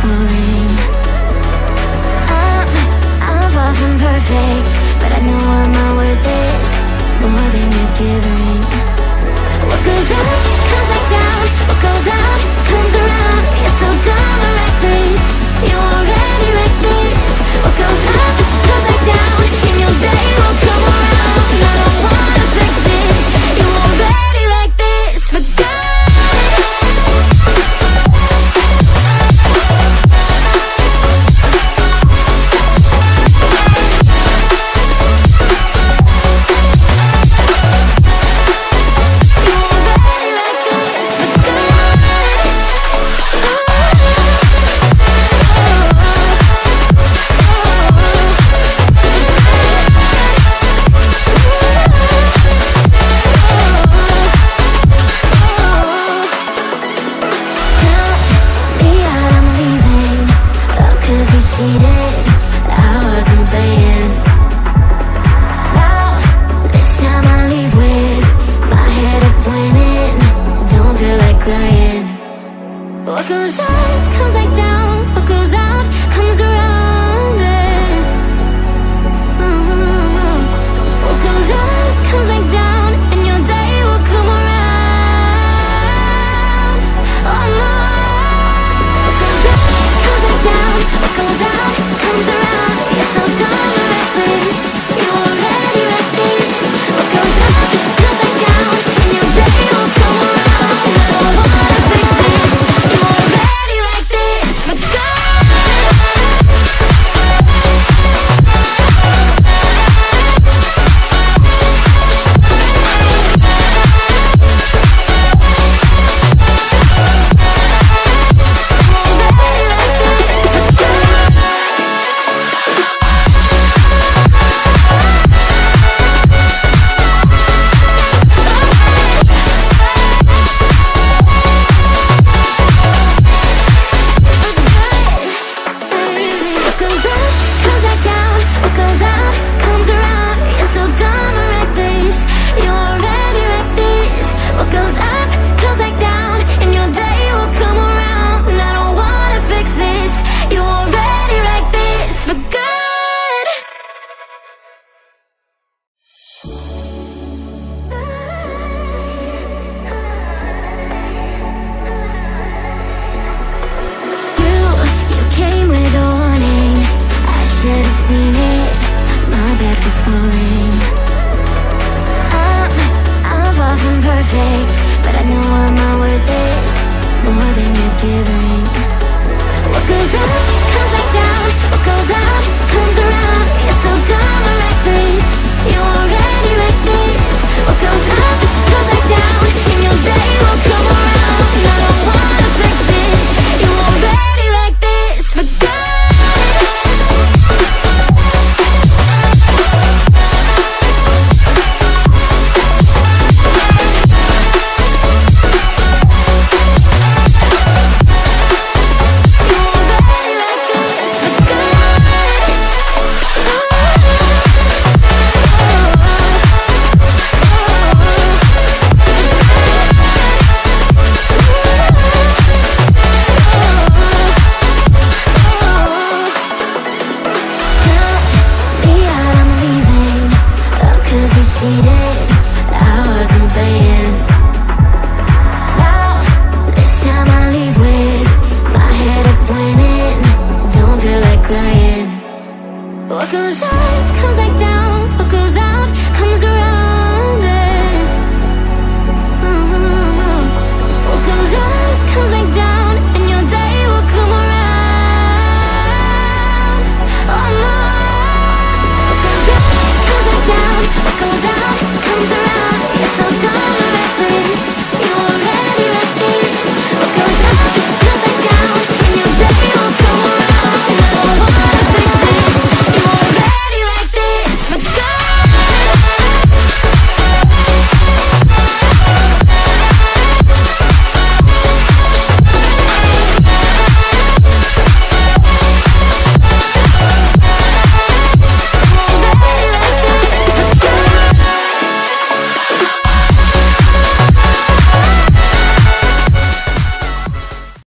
falling. I'm far from perfect, but I know what my worth is, more than you're giving. What goes up comes back down, what goes out comes around. You're so dumb to reckless, you already reckless. What goes up comes back down, and your day will come around. I don't wanna fix this, you already like this. Forget. Cheated.